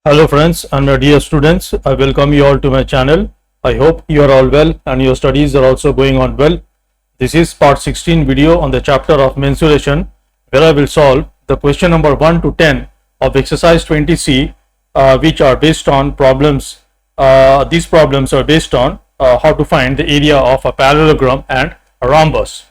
Hello friends and dear students, I welcome you all to my channel. I hope you are all well and your studies are also going on well. This is part 16 video on the chapter of mensuration, where I will solve the question number 1 to 10 of exercise 20C, which are based on problems. These problems are based on how to find the area of a parallelogram and a rhombus.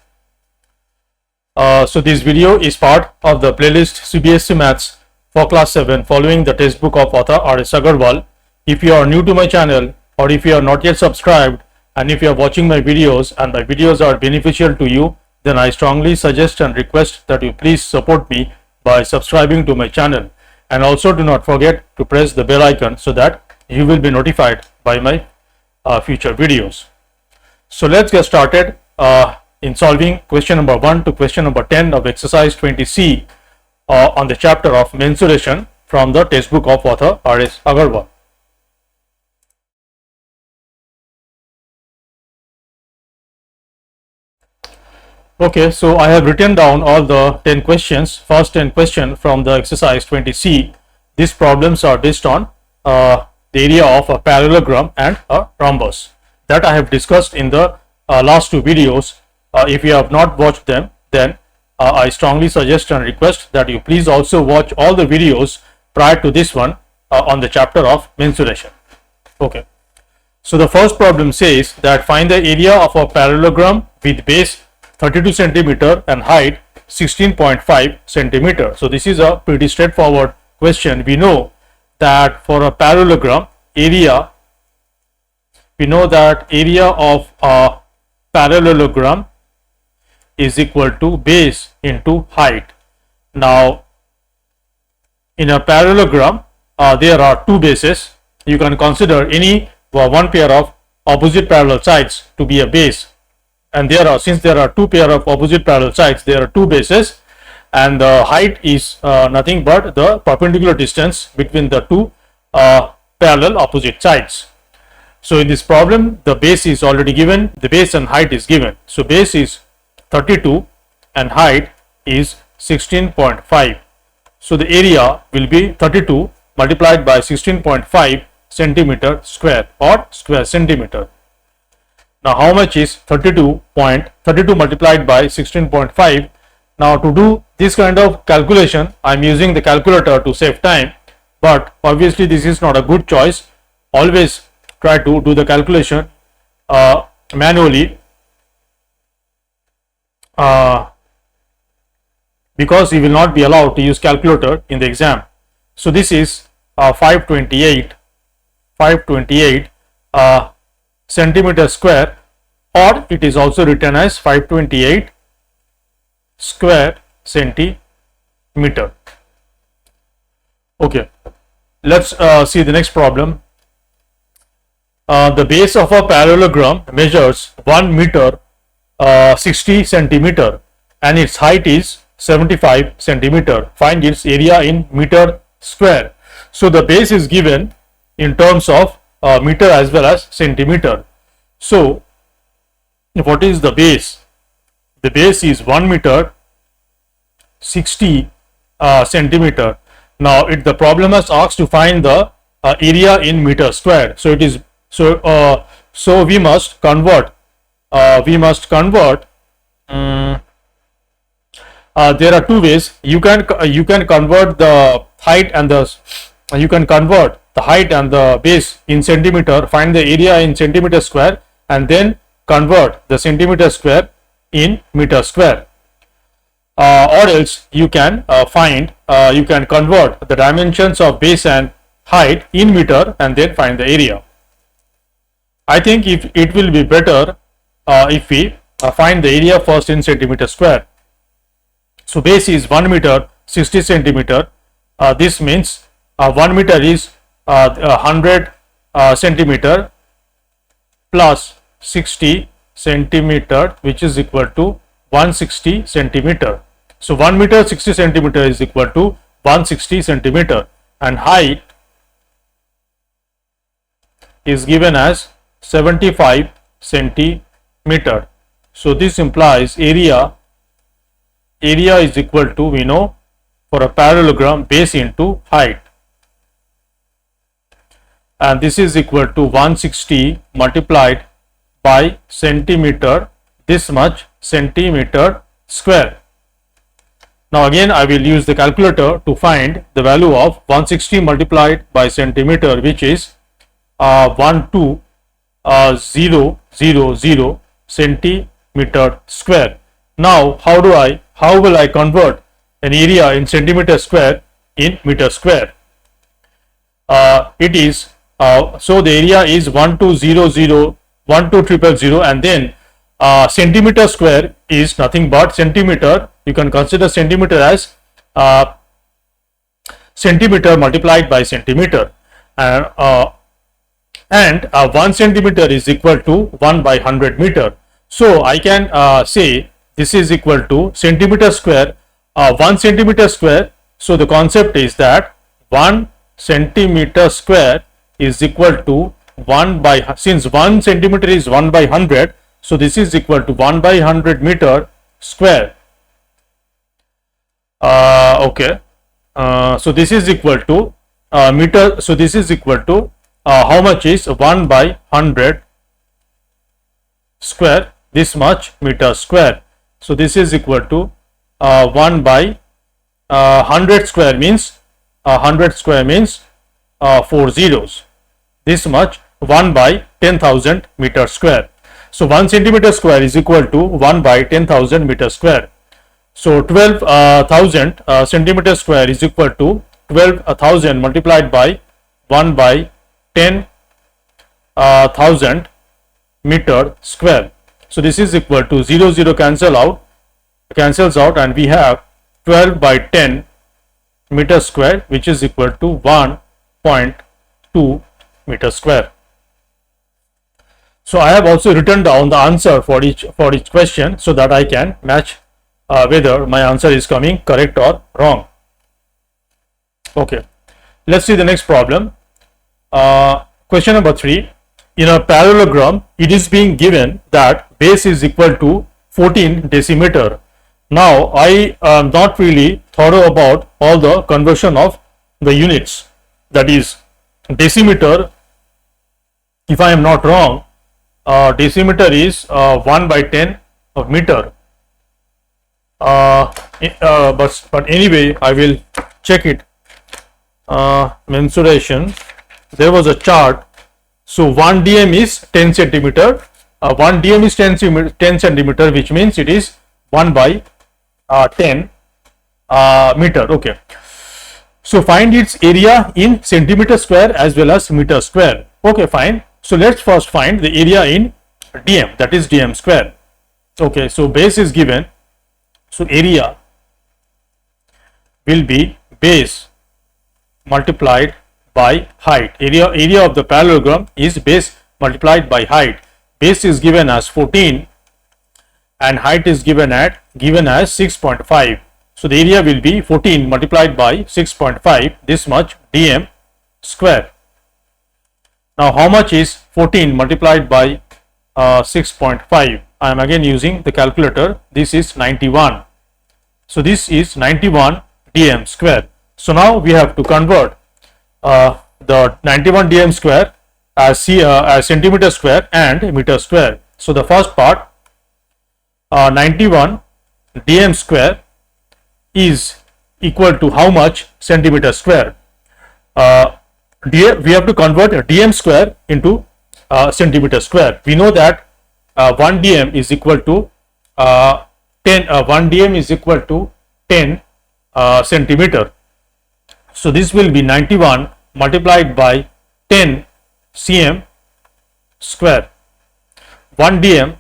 So this video is part of the playlist CBSE Maths for class 7 following the textbook of author RS Aggarwal. If you are new to my channel or if you are not yet subscribed and if you are watching my videos and my videos are beneficial to you, then I strongly suggest and request that you please support me by subscribing to my channel, and also do not forget to press the bell icon so that you will be notified by my future videos. So let's get started in solving question number 1 to question number 10 of exercise 20C on the chapter of mensuration from the textbook of author RS Aggarwal. Okay, so I have written down all the 10 questions, first 10 questions from the exercise 20C. These problems are based on the area of a parallelogram and a rhombus that I have discussed in the last two videos. If you have not watched them, then I strongly suggest and request that you please also watch all the videos prior to this one on the chapter of mensuration. Okay, so the first problem says that find the area of a parallelogram with base 32 centimeter and height 16.5 centimeter. So this is a pretty straightforward question. We know that for a parallelogram area, of a parallelogram is equal to base into height. Now in a parallelogram there are two bases. You can consider any one pair of opposite parallel sides to be a base, and since there are two pair of opposite parallel sides, there are two bases, and the height is nothing but the perpendicular distance between the two parallel opposite sides. So in this problem the base is already given, the base and height is given. So base is 32 and height is 16.5. So the area will be 32 multiplied by 16.5 centimeter square or square centimeter. Now how much is 32 multiplied by 16.5? Now to do this kind of calculation I am using the calculator to save time, but obviously this is not a good choice. Always try to do the calculation manually, because you will not be allowed to use calculator in the exam. So this is 528 centimeter square, or it is also written as 528 square centimeter. Okay, let's see the next problem. The base of a parallelogram measures 1 meter 60 centimeter and its height is 75 centimeter. Find its area in meter square. So the base is given in terms of meter as well as centimeter. So what is the base? The base is 1 meter 60 centimeter. Now the problem has asked to find the area in meter square. So it is so we must convert. There are two ways. You can convert the height and the base in centimeter. Find the area in centimeter square and then convert the centimeter square in meter square. Or else you can convert the dimensions of base and height in meter and then find the area. I think if it will be better if we find the area first in centimeter square. So base is 1 meter 60 centimeter. This means 1 meter is 100 centimeter plus 60 centimeter, which is equal to 160 centimeter. So 1 meter 60 centimeter is equal to 160 centimeter, and height is given as 75 centimeter. So this implies area is equal to, we know, for a parallelogram, base into height. and this is equal to 160 multiplied by centimeter, this much centimeter square. Now again I will use the calculator to find the value of 160 multiplied by centimeter, which is 12000 centimeter square. Now how will I convert an area in centimeter square in meter square? It is so the area is 12000 and then centimeter square is nothing but centimeter. You can consider centimeter as centimeter multiplied by centimeter, and 1 centimeter is equal to 1 by 100 meter. So I can say this is equal to centimeter square, 1 centimeter square. So the concept is that 1 centimeter square is equal to 1 by, since 1 centimeter is 1 by 100, so this is equal to 1 by 100 meter square. Okay, so this is equal to meter, so this is equal to how much is 1 by 100 square, this much meter square. So this is equal to 1 by 100 square means 100 square means 4 zeros, this much 1 by 10,000 meter square. So 1 centimeter square is equal to 1 by 10,000 meter square. So 12,000 centimeter square is equal to 12,000 multiplied by 1 by 10,000 meter square. So this is equal to 0 cancels out, and we have 12 by 10 meter square, which is equal to 1.2 meter square. So I have also written down the answer for each question so that I can match whether my answer is coming correct or wrong. Okay, let's see the next problem. Question number 3. In a parallelogram, it is being given that base is equal to 14 decimeter. Now I am not really thorough about all the conversion of the units, that is decimeter. If I am not wrong, decimeter is 1 by 10 of meter. But anyway, I will check it. Mensuration. There was a chart. So 1 dm is 10 centimeter. 1 dm is 10 centimeter, which means it is 1 by 10 meter. Okay. So find its area in centimeter square as well as meter square. Okay, fine. So let's first find the area in dm, that is dm square. Okay, so base is given. So area will be base multiplied by height. Area of the parallelogram is base multiplied by height. Base is given as 14 and height is given as 6.5. So the area will be 14 multiplied by 6.5, this much dm square. Now how much is 14 multiplied by 6.5? I am again using the calculator. This is 91. So this is 91 dm square. So now we have to convert the 91 dm square as centimeter square and meter square. So the first part, 91 dm square is equal to how much centimeter square? We have to convert dm square into centimeter square. We know that 1 dm is equal to 1 dm is equal to 10 centimeter. So this will be 91 multiplied by 10 cm square. 1 dm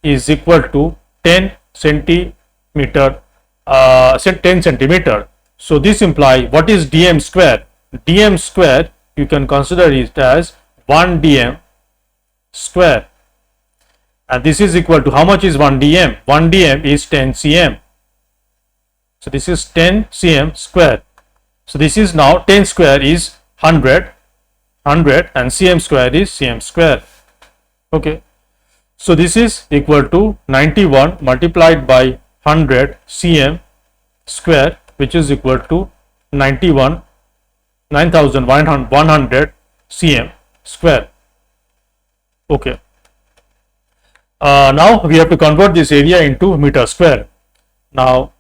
is equal to 10 centimeter. 10 centimeter. So this implies, what is dm square? Dm square, you can consider it as 1 dm square, and this is equal to how much is 1 dm? 1 dm is 10 cm. So this is 10 cm square. So this is now 10 square is 100 and cm square is cm square. Okay. So this is equal to 91 multiplied by 100 cm square, which is equal to 91 9100 cm square. Okay. Now we have to convert this area into meter square. Now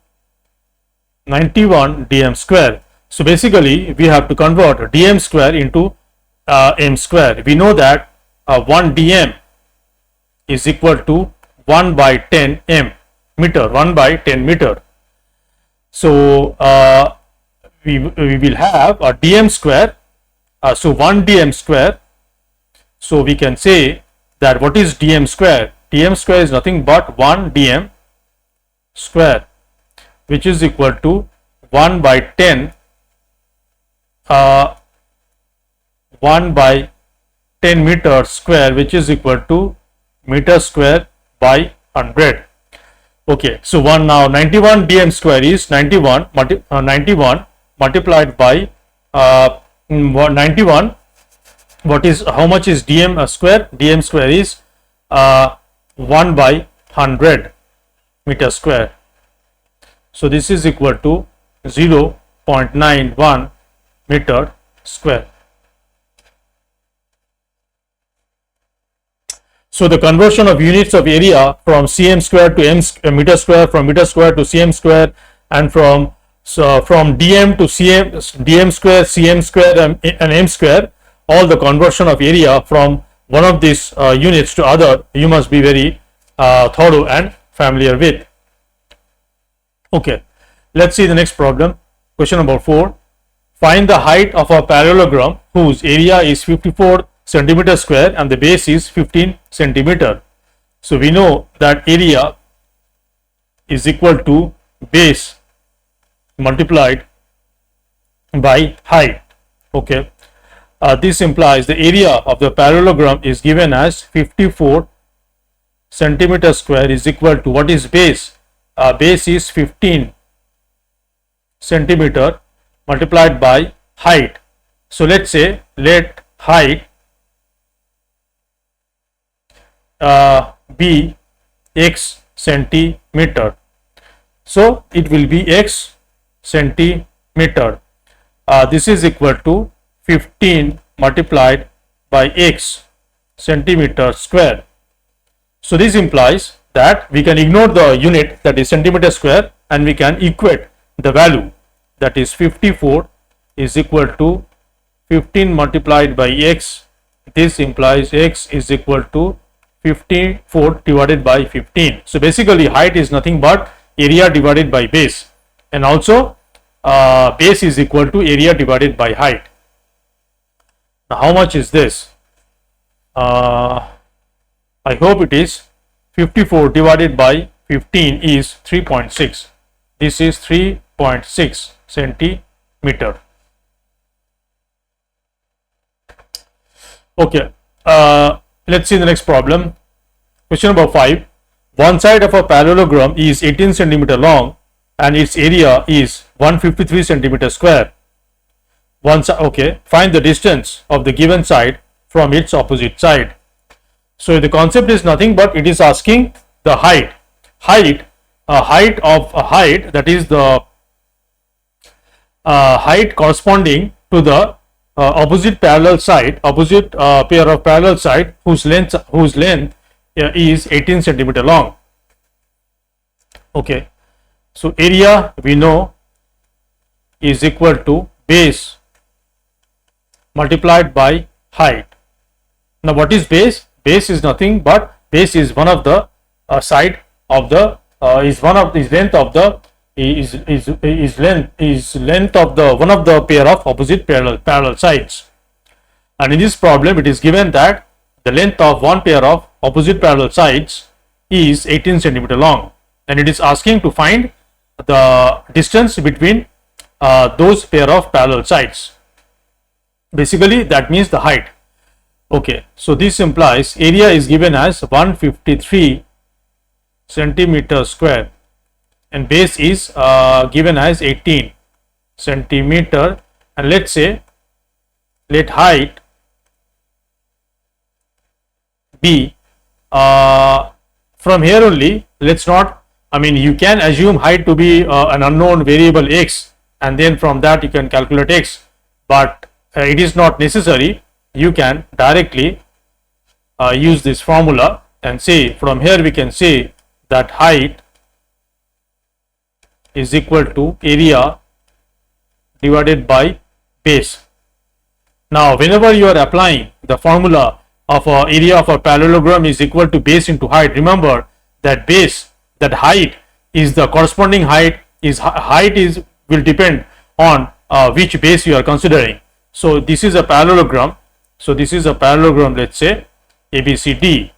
91 dm square. So basically we have to convert dm square into m square. We know that 1 dm is equal to 1 by 10 m meter, 1 by 10 meter. So we will have a dm square. So 1 dm square. So we can say that what is dm square? Dm square is nothing but 1 dm square, which is equal to 1 by 10 1 by 10 meter square, which is equal to meter square by 100. Okay, so now 91 dm square is 91 multiplied by 91. What is, how much is dm square? Dm square is 1 by 100 meter square. So this is equal to 0.91 meter square. So the conversion of units of area from cm square to meter square, from meter square to cm square, and from dm to dm square, cm square, and m square, all the conversion of area from one of these units to other, you must be very thorough and familiar with. Okay, let's see the next problem. Question number 4. Find the height of a parallelogram whose area is 54 centimeter square and the base is 15 centimeter. So we know that area is equal to base multiplied by height. Okay, this implies the area of the parallelogram is given as 54 centimeter square is equal to, what is base? Base is 15 centimeter multiplied by height. So let's say, let height be x centimeter. So it will be x centimeter. This is equal to 15 multiplied by x centimeter square. So this implies that we can ignore the unit, that is centimeter square, and we can equate the value, that is 54 is equal to 15 multiplied by x. This implies x is equal to 54 divided by 15. So basically height is nothing but area divided by base, and also base is equal to area divided by height. Now how much is this? I hope it is 54 divided by 15 is 3.6. This is 3.6 centimeter. Okay, let's see the next problem. Question number 5. One side of a parallelogram is 18 centimeter long and its area is 153 centimeter square. Okay, find the distance of the given side from its opposite side. So the concept is nothing but it is asking the height. Height of a height, that is the height corresponding to the opposite parallel side, opposite pair of parallel side whose length is 18 centimeter long. Okay, so area we know is equal to base multiplied by height. Now what is base? Base is nothing but base is one of the side of the length of the length of the one of the pair of opposite parallel sides. And in this problem it is given that the length of one pair of opposite parallel sides is 18 centimeter long, and it is asking to find the distance between those pair of parallel sides. Basically that means the height. Okay, so this implies area is given as 153 centimeter square and base is given as 18 centimeter, and let's say let height be from here only. Let's not, I mean, you can assume height to be an unknown variable x, and then from that you can calculate x, but it is not necessary. You can directly use this formula and say, from here we can say that height is equal to area divided by base. Now, whenever you are applying the formula of area of a parallelogram is equal to base into height, remember that height is the corresponding height will depend on which base you are considering. So this is a parallelogram. So this is a parallelogram, let's say ABCD.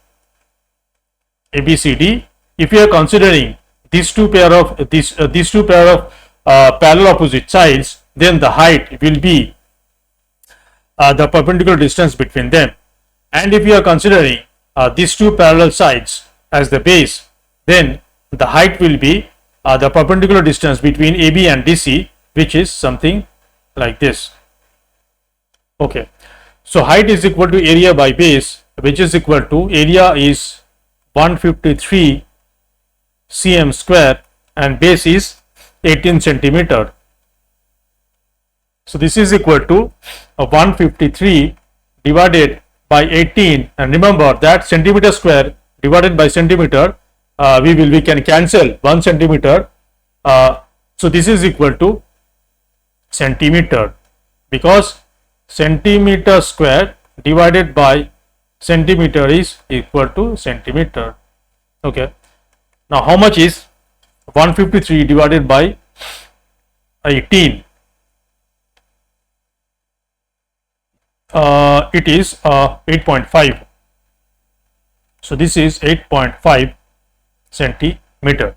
If you are considering these two pair of parallel opposite sides, then the height will be the perpendicular distance between them. And if you are considering these two parallel sides as the base, then the height will be the perpendicular distance between AB and DC, which is something like this. Okay, so height is equal to area by base, which is equal to area is 153 cm square and base is 18 centimeter. So this is equal to 153 divided by 18, and remember that centimeter square divided by centimeter, we can cancel 1 centimeter. So this is equal to centimeter, because centimeter square divided by centimeter is equal to centimeter. Okay, now how much is 153 divided by 18? It is 8.5. So this is 8.5 centimeter.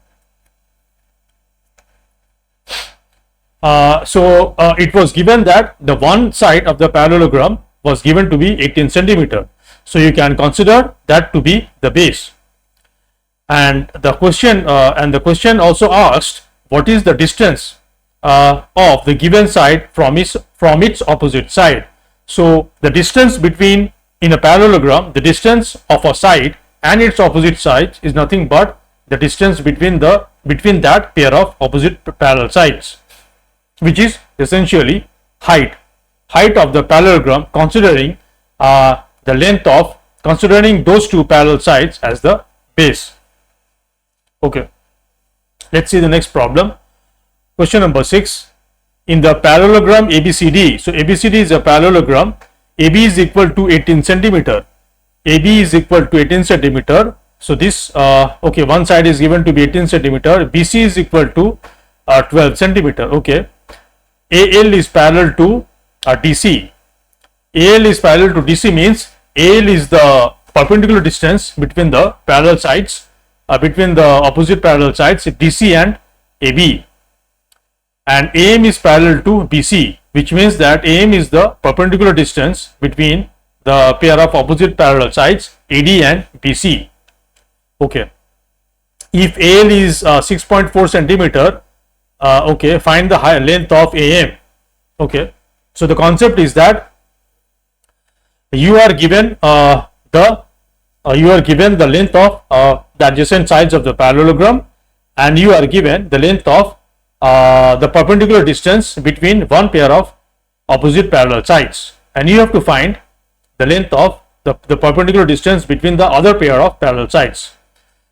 So it was given that the one side of the parallelogram was given to be 18 centimeter. So you can consider that to be the base. And the question also asked, what is the distance of the given side from its opposite side? So the distance between, in a parallelogram, the distance of a side and its opposite sides is nothing but the distance between that pair of opposite parallel sides, which is essentially height of the parallelogram, considering the length of, considering those two parallel sides as the base. Okay, let's see the next problem. Question number 6. In the parallelogram ABCD, so ABCD is a parallelogram. AB is equal to 18 centimeter. AB is equal to 18 centimeter. So this okay, one side is given to be 18 centimeter. BC is equal to 12 centimeter. Okay, AL is parallel to DC. AL is parallel to DC means AL is the perpendicular distance between the parallel sides, between the opposite parallel sides DC and AB, and AM is parallel to BC, which means that AM is the perpendicular distance between the pair of opposite parallel sides AD and BC. Okay, if AL is 6.4 centimeter, okay, find the length of AM. Okay, so the concept is that you are given the length of the adjacent sides of the parallelogram, and you are given the length of the perpendicular distance between one pair of opposite parallel sides, and you have to find the length of the perpendicular distance between the other pair of parallel sides.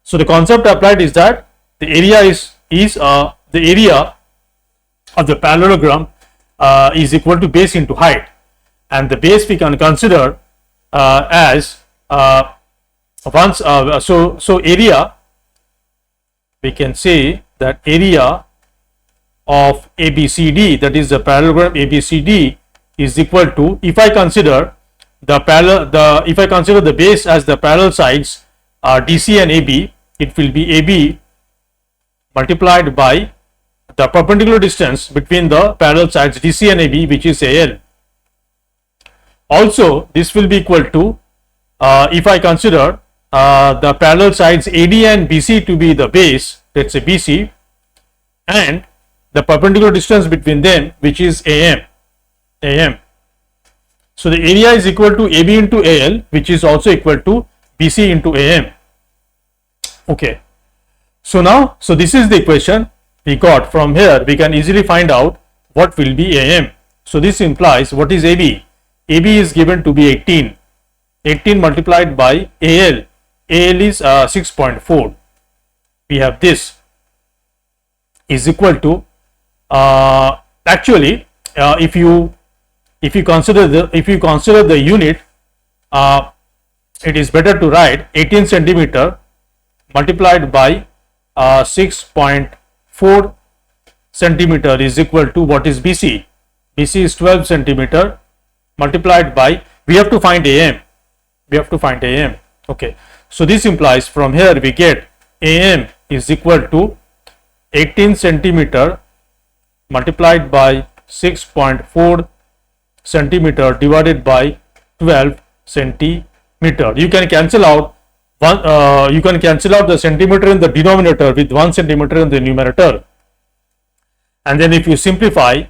So the concept applied is that the area is the area of the parallelogram is equal to base into height, and the base we can consider as so area, we can say that area of ABCD, that is the parallelogram ABCD, is equal to, if I consider the base as the parallel sides DC and AB, it will be AB multiplied by the perpendicular distance between the parallel sides DC and AB, which is AL. Also, this will be equal to, if I consider the parallel sides AD and BC to be the base, let's say BC, and the perpendicular distance between them, which is AM. So the area is equal to AB into AL, which is also equal to BC into AM. Okay, so now, this is the equation we got. From here we can easily find out what will be AM. So this implies, what is AB? AB is given to be 18. 18 multiplied by AL. AL is 6.4. We have this is equal to actually if you consider the unit, it is better to write 18 centimeter multiplied by 6.4 centimeter is equal to, what is BC? BC is 12 centimeter multiplied by, we have to find AM. Okay, so this implies, from here we get AM is equal to 18 centimeter multiplied by 6.4 centimeter divided by 12 centimeter. You can cancel out the centimeter in the denominator with 1 centimeter in the numerator, and then if you simplify,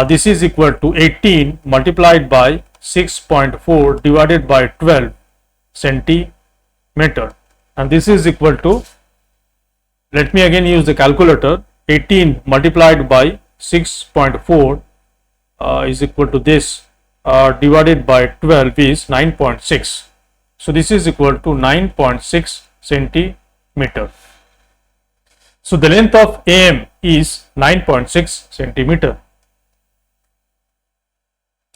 this is equal to 18 multiplied by 6.4 divided by 12 centimeter, and this is equal to, let me again use the calculator, 18 multiplied by 6.4 is equal to this, divided by 12 is 9.6. So this is equal to 9.6 centimeter. So the length of AM is 9.6 centimeter.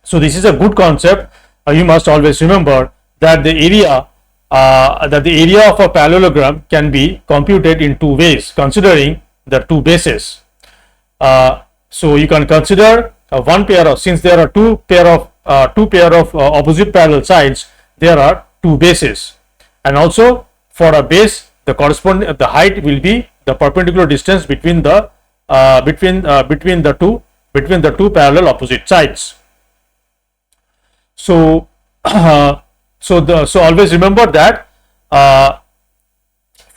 So this is a good concept. You must always remember that the area of a parallelogram can be computed in two ways, considering the two bases. So you can consider one pair of, since there are two pair of opposite parallel sides, there are two bases, and also for a base, the height will be the perpendicular distance between the two parallel opposite sides. So so always remember that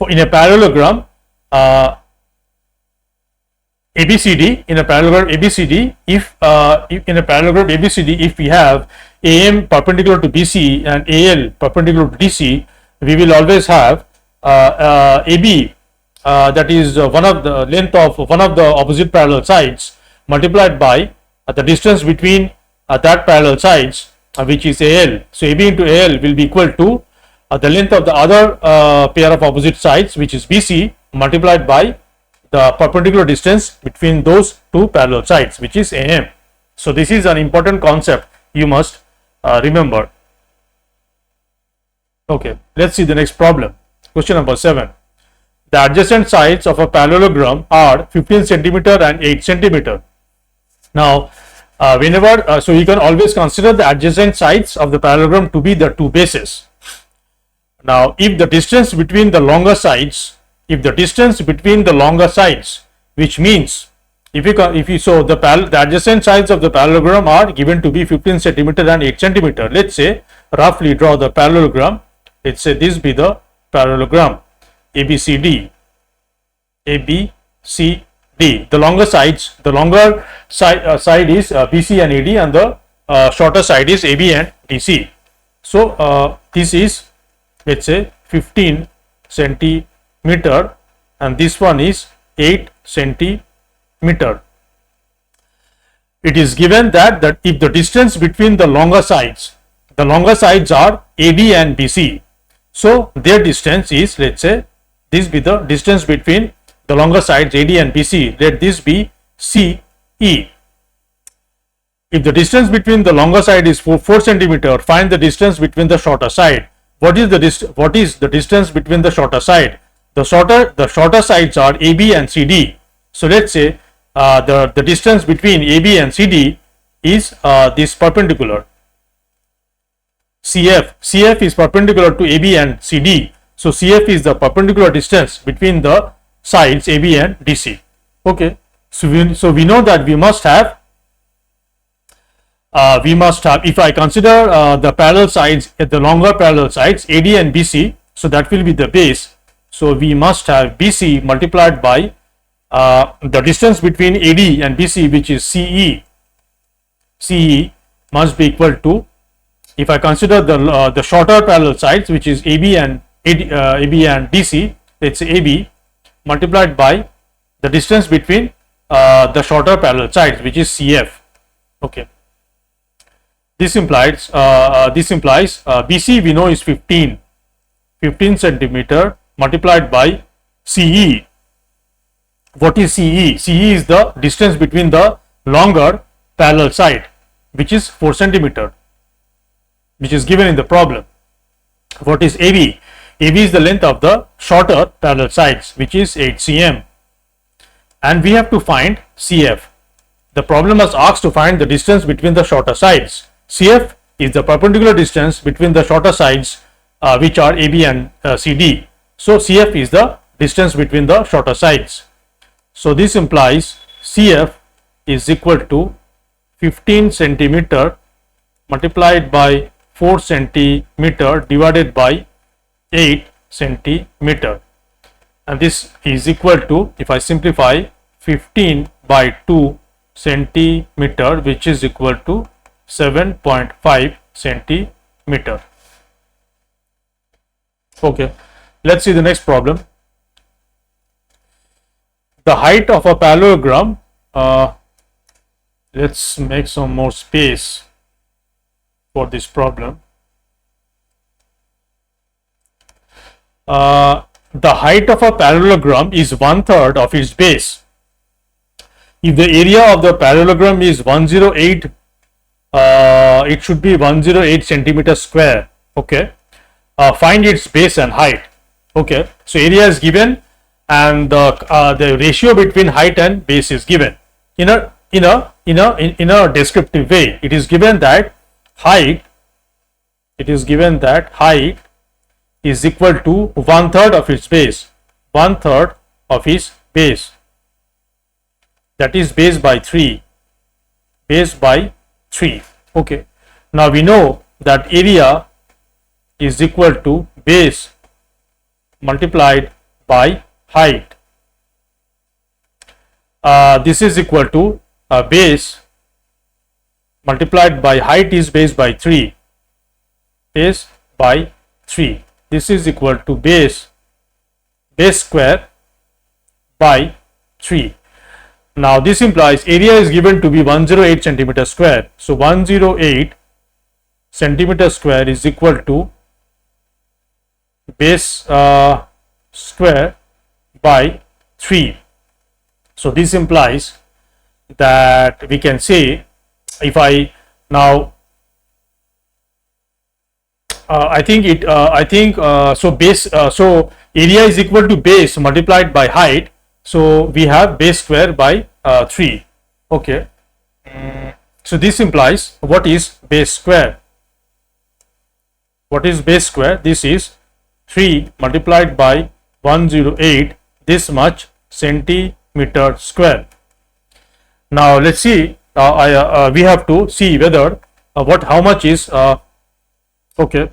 in a parallelogram ABCD, in a parallelogram ABCD, if we have AM perpendicular to BC and AL perpendicular to DC, we will always have AB, that is one of the length of one of the opposite parallel sides, multiplied by the distance between that parallel sides, which is AL. So AB into AL will be equal to the length of the other pair of opposite sides, which is BC, multiplied by the perpendicular distance between those two parallel sides, which is AM. So this is an important concept you must remember. Okay, let's see the next problem. Question number 7. The adjacent sides of a parallelogram are 15 centimeter and 8 centimeter. Now, so you can always consider the adjacent sides of the parallelogram to be the two bases. Now, if the distance between the longer sides, which means the adjacent sides of the parallelogram are given to be 15 centimeter and 8 centimeter. Let's say roughly draw the parallelogram. Let's say this be the parallelogram ABCD. The longer side is BC and AD, and the shorter side is AB and DC. So this is, let's say, 15 centimeter and this one is 8 centimeter. It is given that if the distance between the longer sides are AD and BC, so their distance is, let's say, this be the distance between the longer sides AD and BC, let this be CE. If the distance between the longer side is 4 centimeter, find the distance between the shorter side. What is the distance between the shorter side? The shorter sides are AB and CD. So let's say the distance between AB and CD is this perpendicular CF. CF is perpendicular to AB and CD. So CF is the perpendicular distance between the sides AB and DC. Okay. So we know that we must have if I consider the parallel sides, the longer parallel sides AD and BC, so that will be the base. So we must have BC multiplied by the distance between AD and BC, which is CE. CE must be equal to, if I consider the shorter parallel sides, which is AB and DC, let's say AB multiplied by the distance between the shorter parallel sides, which is CF. Okay. This implies BC we know is 15 centimeter multiplied by CE. What is CE? CE is the distance between the longer parallel side, which is 4 centimeter, which is given in the problem. What is AB? AB is the length of the shorter parallel sides, which is 8 cm. And we have to find CF. The problem has asked to find the distance between the shorter sides. CF is the perpendicular distance between the shorter sides, which are AB and CD. So CF is the distance between the shorter sides. So this implies CF is equal to 15 centimeter multiplied by 4 centimeter divided by 8 centimeter, and this is equal to, if I simplify, 15 by 2 centimeter, which is equal to 7.5 centimeter. Okay, let's see the next problem. The height of a parallelogram, let's make some more space for this problem. The height of a parallelogram is 1/3 of its base. If the area of the parallelogram is 108, it should be 108 centimeter square. Okay, find its base and height. Okay, so area is given, and the ratio between height and base is given in a descriptive way. It is given that height. Is equal to 1/3 of its base. 1/3 of its base. That is base by 3. Base by 3. Okay. Now we know that area is equal to base multiplied by height. This is equal to base multiplied by height is base by 3. Base by 3. This is equal to base square by 3. Now this implies area is given to be 108 centimeter square. So 108 centimeter square is equal to base square by 3. So this implies that we can say, if I now so base so area is equal to base multiplied by height. So we have base square by 3. Okay. So this implies, what is base square? What is base square? This is 3 multiplied by 108, this much centimeter square. Now let's see. We have to see whether how much is okay.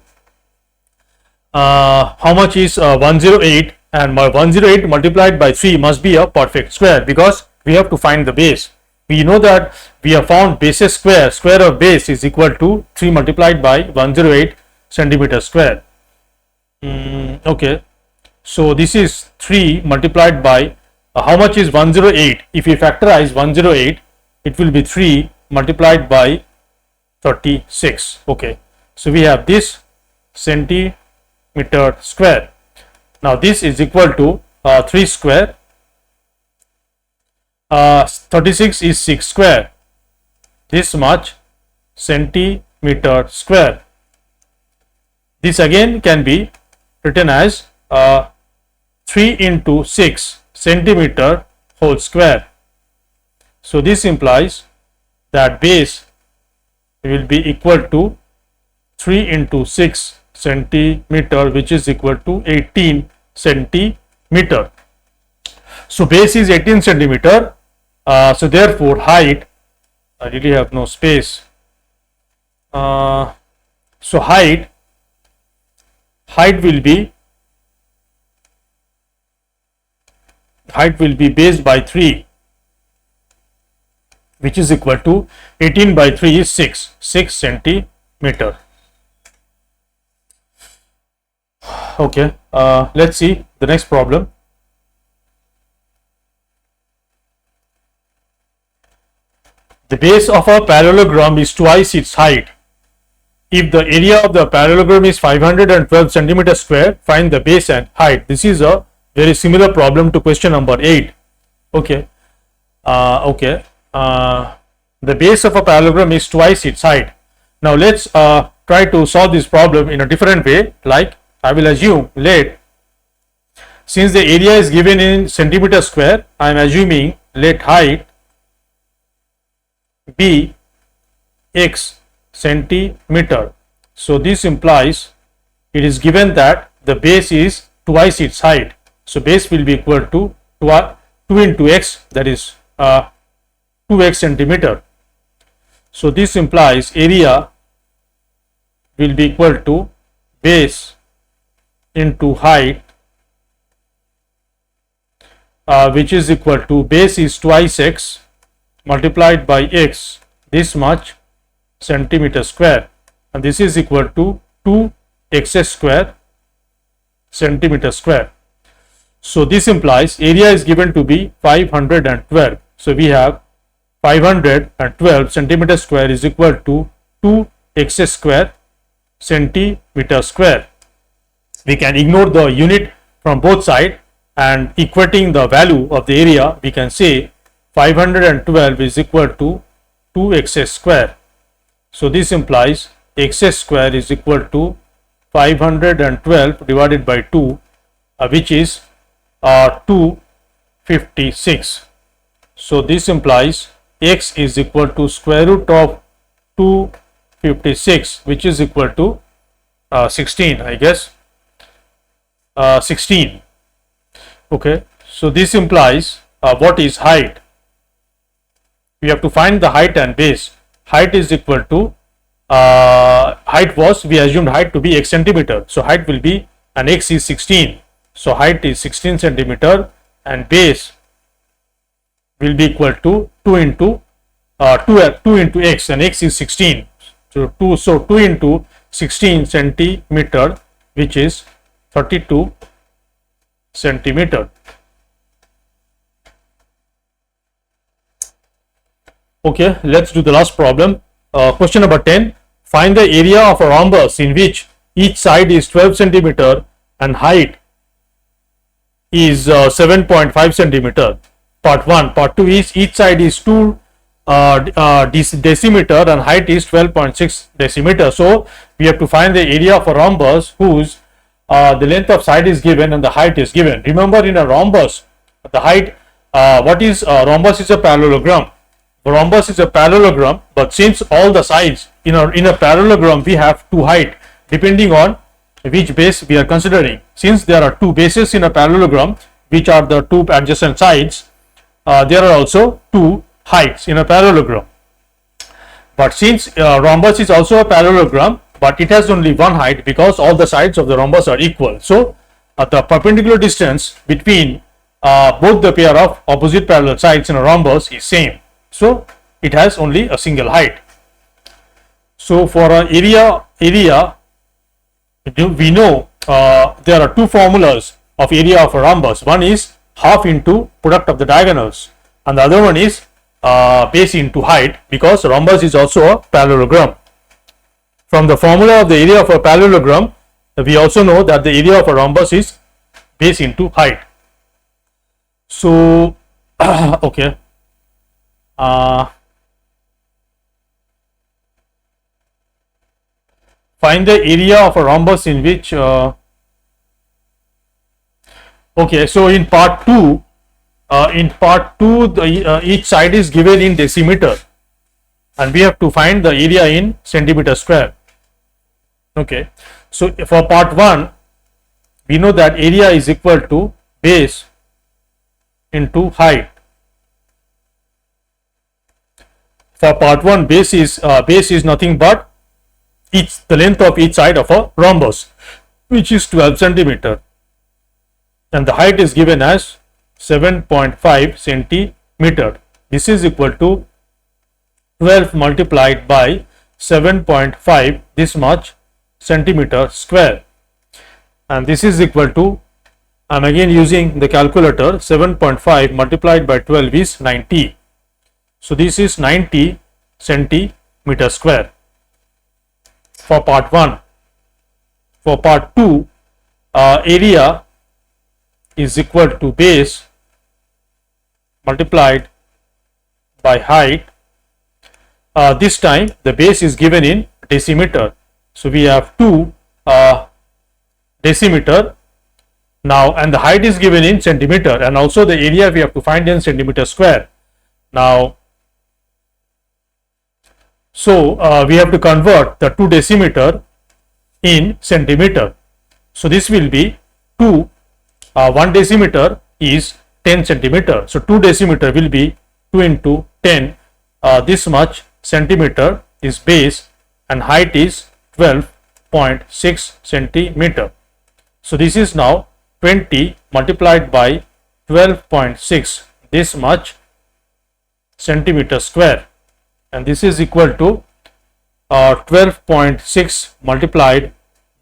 How much is 108, and 108 multiplied by 3 must be a perfect square, because we have to find the base. We know that we have found bases square. Square of base is equal to 3 multiplied by 108 centimeter square. Okay, so this is 3 multiplied by how much is 108? If we factorize 108, it will be 3 multiplied by 36. Okay, so we have this centimeter square. Now this is equal to 3 square. 36 is 6 square. This much centimeter square. This again can be written as 3 into 6 centimeter whole square. So this implies that base will be equal to 3 into 6 centimeter, which is equal to 18 centimeter. So base is 18 centimeter. So therefore height, I really have no space. So height will be base by 3, which is equal to 18 by 3 is 6 centimeter. Okay, let's see the next problem. The base of a parallelogram is twice its height. If the area of the parallelogram is 512 centimeters square, find the base and height. This is a very similar problem to question number 8. Okay. The base of a parallelogram is twice its height. Now let's try to solve this problem in a different way. Like, I will assume, since the area is given in centimeter square, I am assuming let height be x centimeter. So this implies it is given that the base is twice its height. So base will be equal to 2 into x, that is 2x centimeter. So this implies area will be equal to base into height, which is equal to base is twice x multiplied by x, this much centimeter square, and this is equal to 2x square centimeter square. So this implies area is given to be 512. So we have 512 centimeter square is equal to 2x square centimeter square. We can ignore the unit from both sides, and equating the value of the area, we can say 512 is equal to 2x square. So this implies x square is equal to 512 divided by 2, which is 256. So this implies x is equal to square root of 256, which is equal to 16, I guess. 16. Okay, so this implies what is height? We have to find the height and base. Height is equal to height was, we assumed height to be x centimeter. So height will be, and x is 16. So height is 16 centimeter, and base will be equal to 2 into x, and x is 16. So 2 into 16 centimeter, which is 32 centimeter. Okay, let's do the last problem. Question number 10. Find the area of a rhombus in which each side is 12 centimeter and height is 7.5 centimeter. Part 1. Part 2 is each side is 2 decimeter and height is 12.6 decimeter. So we have to find the area of a rhombus whose the length of side is given and the height is given. Remember, in a rhombus, the height, what is rhombus is a parallelogram. Rhombus is a parallelogram, but since all the sides in a parallelogram we have two height depending on which base we are considering. Since there are two bases in a parallelogram, which are the two adjacent sides, there are also two heights in a parallelogram. But since rhombus is also a parallelogram, but it has only one height because all the sides of the rhombus are equal. So the perpendicular distance between both the pair of opposite parallel sides in a rhombus is same. So it has only a single height. So for area, we know there are two formulas of area of a rhombus. One is half into product of the diagonals, and the other one is base into height, because rhombus is also a parallelogram. From the formula of the area of a parallelogram, we also know that the area of a rhombus is base into height. So okay. Find the area of a rhombus in which okay, so in part 2 each side is given in decimeter and we have to find the area in centimeter square. Okay, so for part 1 we know that area is equal to base into height. For part 1, base is nothing but the length of each side of a rhombus, which is 12 centimeter, and the height is given as 7.5 centimeter. This is equal to 12 multiplied by 7.5, this much centimeter square, and this is equal to, I am again using the calculator, 7.5 multiplied by 12 is 90. So this is 90 centimeter square for part 1. For part 2, area is equal to base multiplied by height. This time the base is given in decimeter. So we have 2 decimeter now, and the height is given in centimeter, and also the area we have to find in centimeter square. Now, so we have to convert the 2 decimeter in centimeter. So this will be 1 decimeter is 10 centimeter. So 2 decimeter will be 2 into 10. This much centimeter is base, and height is 12.6 centimeter. So this is now 20 multiplied by 12.6, this much centimeter square, and this is equal to 12.6 multiplied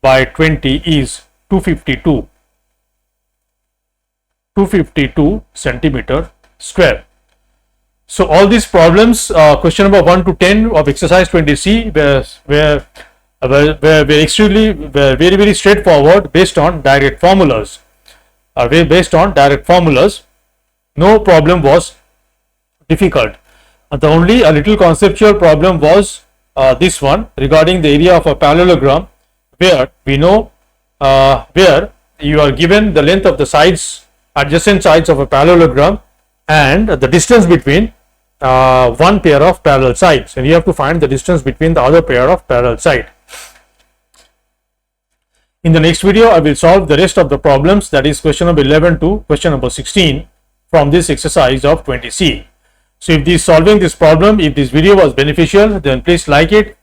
by 20 is 252 centimeter square. So all these problems, question number 1 to 10 of exercise 20C were very straightforward, based on direct formulas. No problem was difficult. The only a little conceptual problem was this one regarding the area of a parallelogram, where we know where you are given the length of the sides, adjacent sides of a parallelogram, and the distance between one pair of parallel sides, and you have to find the distance between the other pair of parallel side. In the next video, I will solve the rest of the problems, that is question number 11 to question number 16 from this exercise of 20C. So if solving this problem, if this video was beneficial, then please like it,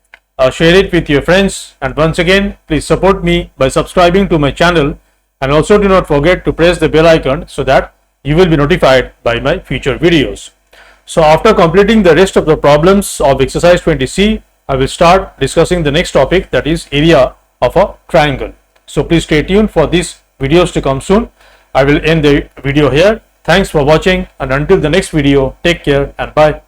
share it with your friends, and once again please support me by subscribing to my channel, and also do not forget to press the bell icon so that you will be notified by my future videos. So after completing the rest of the problems of exercise 20C, I will start discussing the next topic, that is area of a triangle. So please stay tuned for these videos to come soon. I will end the video here. Thanks for watching, and until the next video, take care and bye.